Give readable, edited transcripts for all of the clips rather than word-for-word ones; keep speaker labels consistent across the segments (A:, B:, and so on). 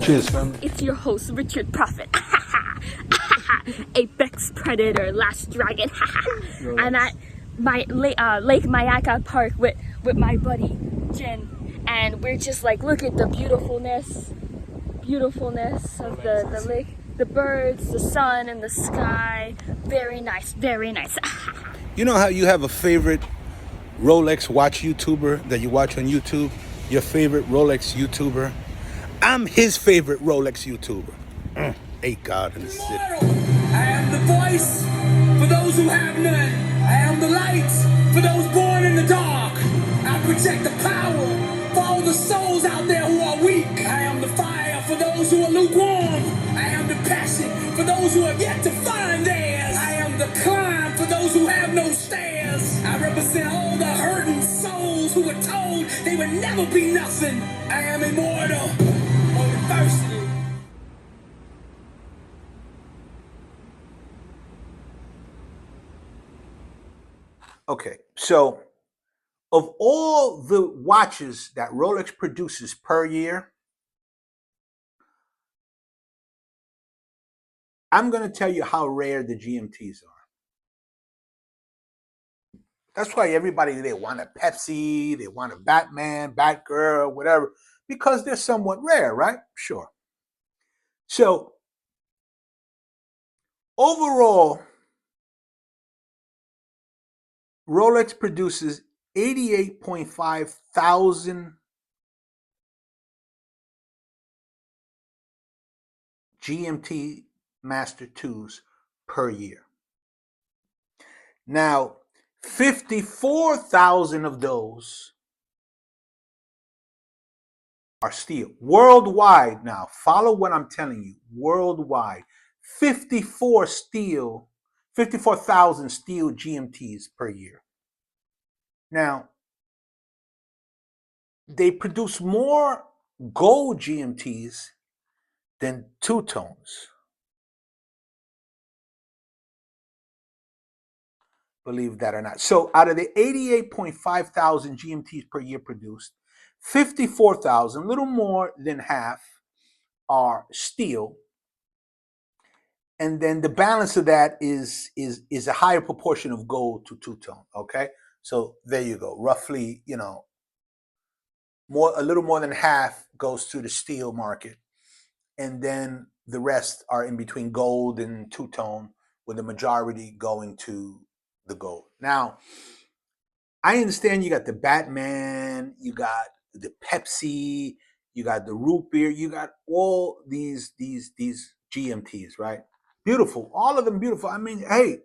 A: Cheers, fam.
B: It's your host, Richard Prophet. Apex Predator, Last Dragon. I'm at my Lake Mayaka Park with my buddy, Jen. And we're just like, look at the beautifulness of the lake. The birds, the sun, and the sky. Very nice, very nice.
A: You know how you have a favorite Rolex watch YouTuber that you watch on YouTube? Your favorite Rolex YouTuber? I'm his favorite Rolex YouTuber. Ain't God in the city.
C: I am the voice for those who have none. I am the light for those born in the dark. I protect the power for all the souls out there who are weak. I am the fire for those who are lukewarm. I am the passion for those who have yet to find theirs. I am the climb for those who have no stairs. I represent all the hurting souls who were told they would never be nothing. I am immortal or adversity.
A: Okay, so of all the watches that Rolex produces per year, I'm going to tell you how rare the GMTs are. That's why everybody, they want a Pepsi, they want a Batman, Batgirl, whatever, because they're somewhat rare, right? Sure. So overall, Rolex produces 88.5 thousand GMT Master 2s per year. Now, 54,000 of those are steel. Worldwide now, follow what I'm telling you. Worldwide, 54,000 steel GMTs per year. Now, they produce more gold GMTs than two-tones. Believe that or not. So out of the 88.5 thousand GMTs per year produced, 54,000, a little more than half, are steel. And then the balance of that is a higher proportion of gold to two-tone. Okay. So there you go. Roughly, a little more than half goes to the steel market. And then the rest are in between gold and two-tone, with the majority going to the gold. Now, I understand you got the Batman, you got the Pepsi, you got the root beer, you got all these GMTs, right? Beautiful, all of them beautiful. I mean, hey,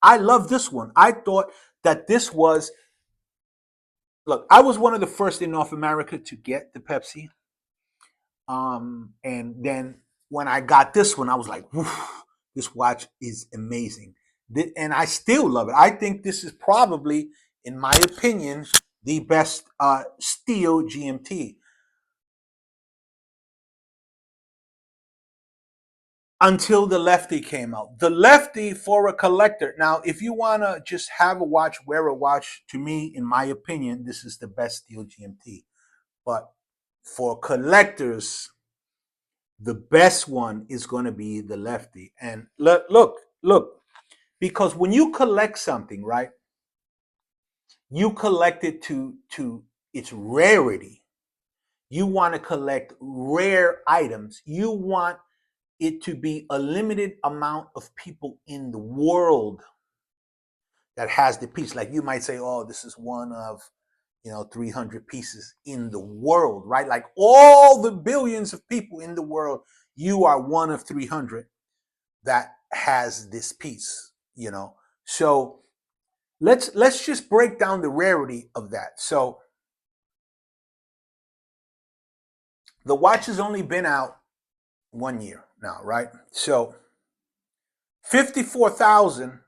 A: I love this one. I thought that this was. Look, I was one of the first in North America to get the Pepsi, and then when I got this one, I was like, this watch is amazing. And I still love it. I think this is probably, in my opinion, the best steel GMT. Until the Lefty came out. The Lefty, for a collector. Now, if you want to just have a watch, wear a watch, to me, in my opinion, this is the best steel GMT. But for collectors, the best one is going to be the Lefty. And look, because when you collect something, right, you collect it to its rarity. You want to collect rare items. You want it to be a limited amount of people in the world that has the piece. Like you might say, oh, this is one of 300 pieces in the world, right? Like all the billions of people in the world, you are one of 300 that has this piece, So let's just break down the rarity of that. So the watch has only been out 1 year now, right? So 54,000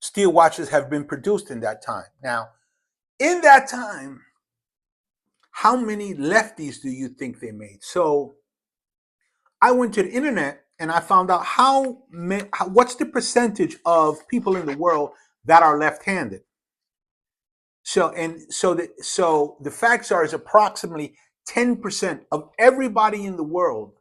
A: steel watches have been produced in that time. Now, in that time, how many Lefties do you think they made? So I went to the internet and I found out what's the percentage of people in the world that are left-handed. So the facts are is approximately 10% of everybody in the world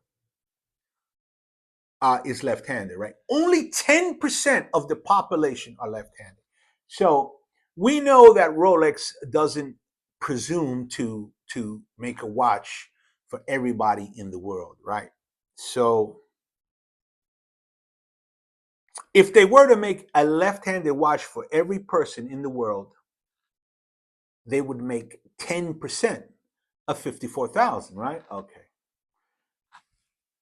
A: is left-handed, right? Only 10% of the population are left-handed. So we know that Rolex doesn't presume to make a watch for everybody in the world, right? So if they were to make a left-handed watch for every person in the world, they would make 10% of 54,000, right? Okay.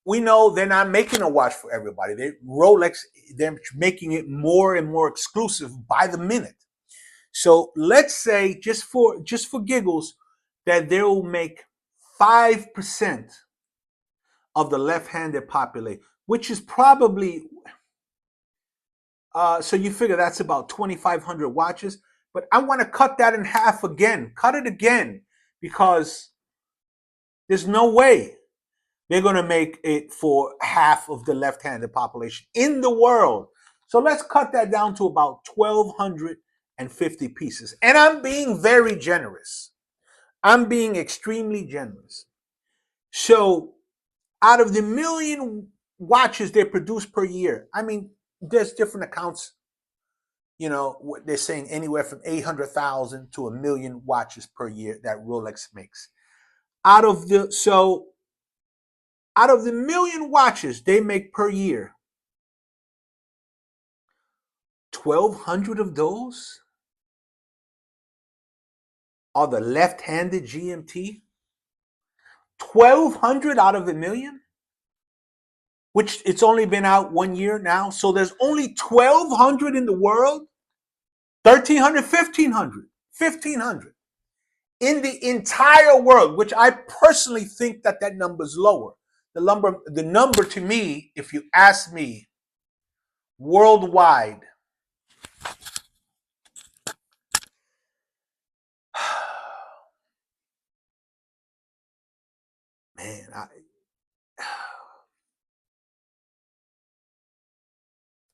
A: We know they're not making a watch for everybody. Rolex, they're making it more and more exclusive by the minute. So let's say just for giggles that they will make 5% of the left-handed population, which is probably so you figure that's about 2,500 watches. But I want to cut that in half again. Cut it again, because there's no way they're going to make it for half of the left-handed population in the world. So let's cut that down to about 1,250 pieces. And I'm being very generous. I'm being extremely generous. So out of the million watches they produce per year, I mean, there's different accounts. You know, they're saying anywhere from 800,000 to 1 million watches per year that Rolex makes. Out of the million watches they make per year, 1,200 of those are the left-handed GMT. 1,200 out of a million, which it's only been out 1 year now. So there's only 1,200 in the world, 1,300, 1,500 in the entire world, which I personally think that number is lower. The number to me, if you ask me, worldwide, man,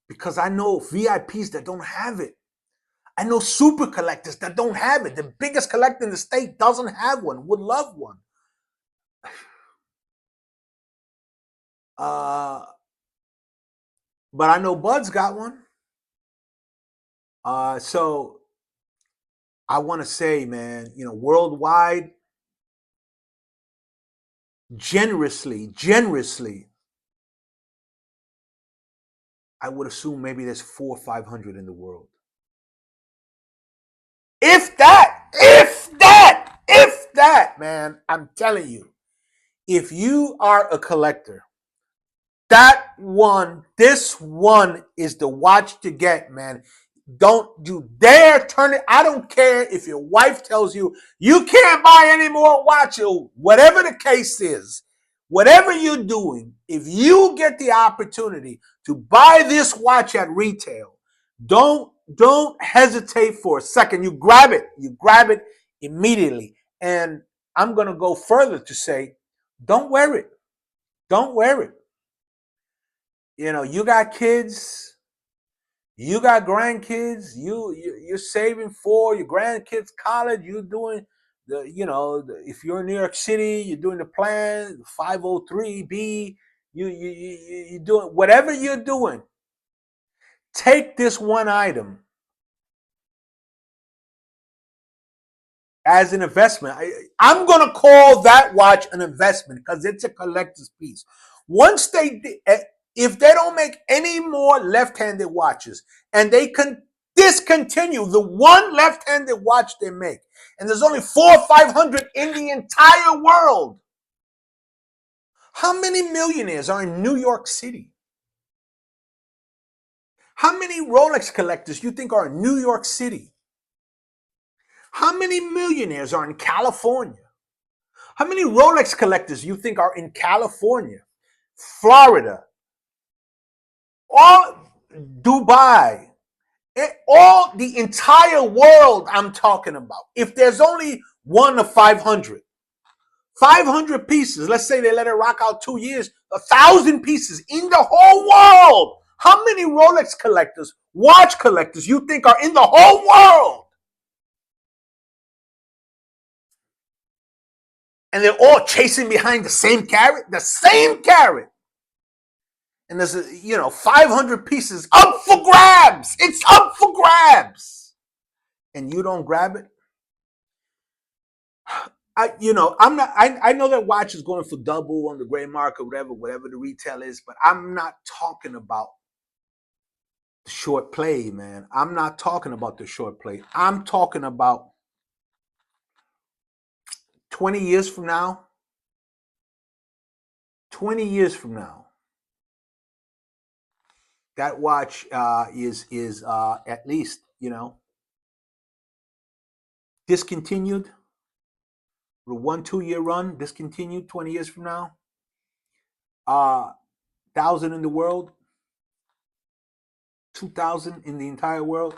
A: because I know VIPs that don't have it. I know super collectors that don't have it. The biggest collector in the state doesn't have one, would love one. But I know Bud's got one. So I want to say, man, you know, worldwide, generously, I would assume maybe there's 400 or 500 in the world. If that, man, I'm telling you, if you are a collector, this one is the watch to get, man. Don't you dare turn it. I don't care if your wife tells you you can't buy any more watches, whatever the case is, whatever you're doing, if you get the opportunity to buy this watch at retail, don't hesitate for a second. You grab it immediately. And I'm going to go further to say, don't wear it. Don't wear it. You know, you got kids, you got grandkids, you're saving for your grandkids' college, you're doing if you're in New York City, you're doing the plan, 503B, you're doing whatever you're doing. Take this one item as an investment. I'm going to call that watch an investment because it's a collector's piece. Once if they don't make any more left-handed watches and they can discontinue the one left-handed watch they make, and there's only 400 or 500 in the entire world, how many millionaires are in New York City? How many Rolex collectors you think are in New York City? How many millionaires are in California? How many Rolex collectors you think are in California, Florida, all Dubai, all the entire world I'm talking about? If there's only 1 of 500 pieces, let's say they let it rock out 2 years, 1,000 pieces in the whole world. How many Rolex collectors, watch collectors you think are in the whole world? and they're all chasing behind the same carrot, and there's 500 pieces up for grabs. It's up for grabs, and you don't grab it. I'm not. I know that watch is going for double on the gray market, whatever the retail is, but I'm not talking about the short play, man. I'm not talking about the short play. I'm talking about 20 years from now. 20 years from now, that watch is at least discontinued. The 1-2 year run discontinued. 20 years from now, 1,000 in the world, 2,000 in the entire world.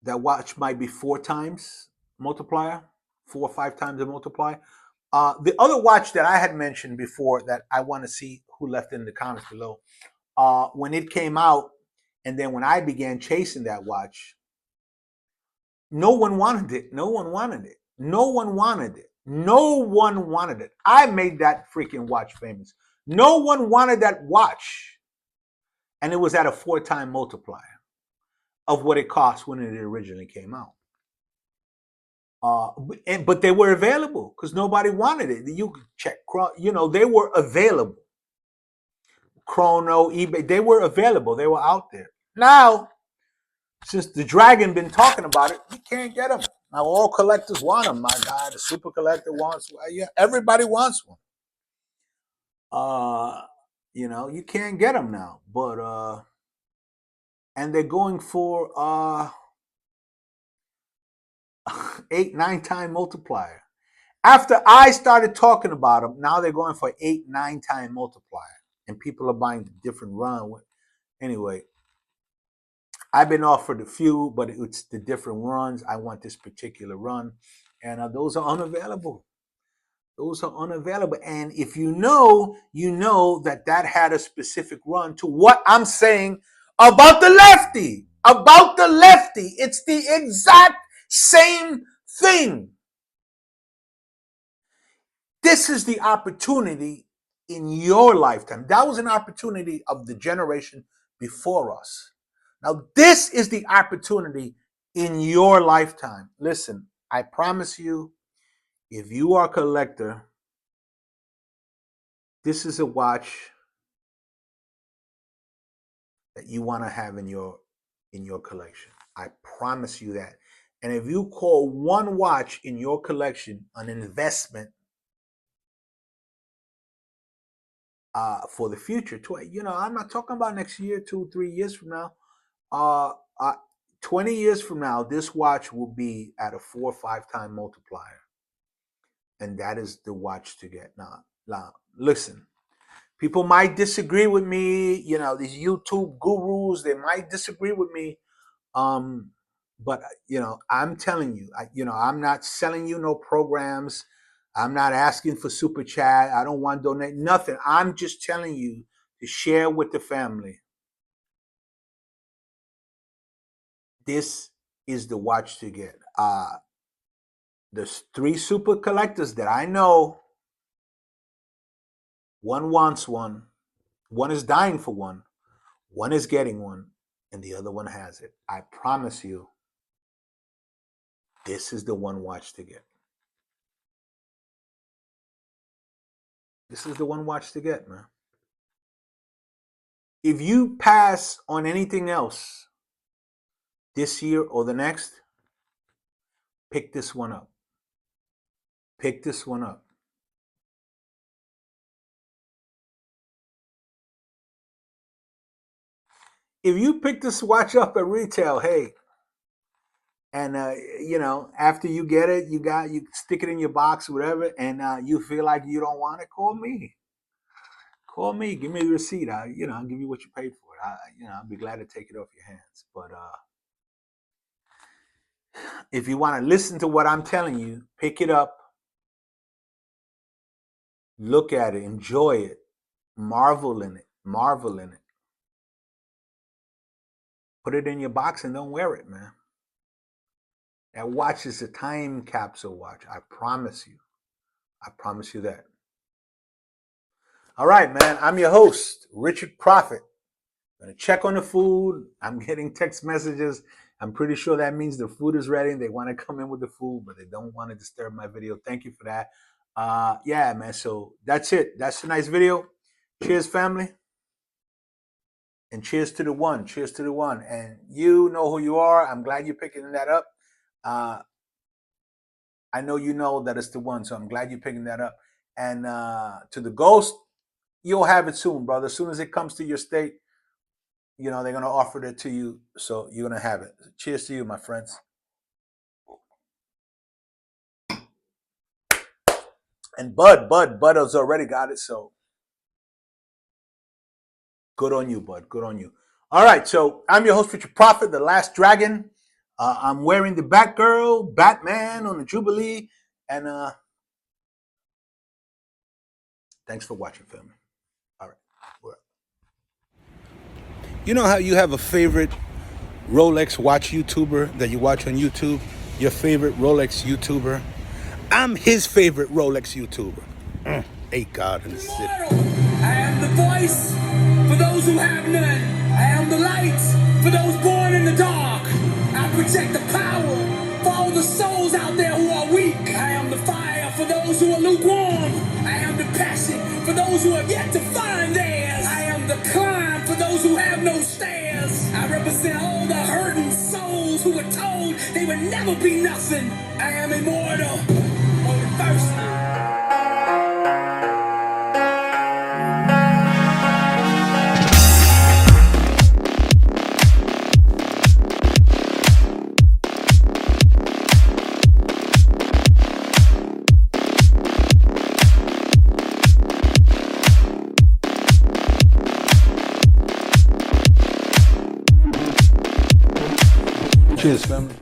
A: That watch might be 4 times multiplier, 4 or 5 times the multiplier. The other watch that I had mentioned before that I want to see who left in the comments below, when it came out, and then when I began chasing that watch, no one wanted it. No one wanted it. No one wanted it. No one wanted it. I made that freaking watch famous. No one wanted that watch. And it was at a 4-time multiplier of what it cost when it originally came out. But they were available because nobody wanted it. You could check, they were available. Chrono, eBay, they were available. They were out there. Now, since the dragon been talking about it, you can't get them. Now all collectors want them. My guy, the super collector wants one. Yeah, everybody wants one. You can't get them now. But and they're going for 8-9 time multiplier. After I started talking about them, now they're going for 8-9 time multiplier, and people are buying the different run. Anyway, I've been offered a few, but it's the different runs. I want this particular run, and those are unavailable. Those are unavailable. And if you know that had a specific run to what I'm saying about the lefty. About the lefty. It's the exact same thing. This is the opportunity in your lifetime. That was an opportunity of the generation before us. Now, this is the opportunity in your lifetime. Listen, I promise you, if you are a collector, this is a watch that you want to have in your collection. I promise you that. And if you call one watch in your collection an investment for the future, I'm not talking about next year, 2-3 years from now. 20 years from now, this watch will be at a 4 or 5 time multiplier. And that is the watch to get. Now, listen, people might disagree with me. These YouTube gurus, they might disagree with me. But I'm telling you, I'm not selling you no programs. I'm not asking for super chat. I don't want to donate nothing. I'm just telling you to share with the family. This is the watch to get. There's 3 super collectors that I know. One wants one. One is dying for one. One is getting one. And the other one has it. I promise you, this is the one watch to get. This is the one watch to get, man. If you pass on anything else this year or the next, pick this one up. Pick this one up. If you pick this watch up at retail, hey, and after you get it, you stick it in your box or whatever, and you feel like you don't want it, call me. Call me, give me the receipt. I'll give you what you paid for it. I'll be glad to take it off your hands. But if you want to listen to what I'm telling you, pick it up, look at it, enjoy it, marvel in it. Put it in your box and don't wear it, man. That watch is a time capsule watch. I promise you. I promise you that. All right, man. I'm your host, Richard Prophet. I'm going to check on the food. I'm getting text messages. I'm pretty sure that means the food is ready and they want to come in with the food, but they don't want to disturb my video. Thank you for that. Yeah, man. So that's it. That's a nice video. Cheers, family. And cheers to the one. Cheers to the one. And you know who you are. I'm glad you're picking that up. I know you know that it's the one, so I'm glad you're picking that up. And to the ghost, you'll have it soon, brother. As soon as it comes to your state, you know, they're going to offer it to you, so you're going to have it. Cheers to you, my friends. And Bud has already got it, so good on you, Bud. Good on you. All right, so I'm your host, Richard Prophet, the Last Dragon. I'm wearing the Batgirl, Batman on the Jubilee, and thanks for watching, family. All right. We're up. You know how you have a favorite Rolex watch YouTuber that you watch on YouTube? Your favorite Rolex YouTuber? I'm his favorite Rolex YouTuber. Thank God in the city.
C: I am the voice for those who have none. I am the light for those born in the dark. I protect the power for all the souls out there who are weak. I am the fire for those who are lukewarm. I am the passion for those who have yet to find theirs. I am the climb for those who have no stairs. I represent all the hurting souls who were told they would never be nothing. I am immortal, only thirsty.
A: Cheers, family.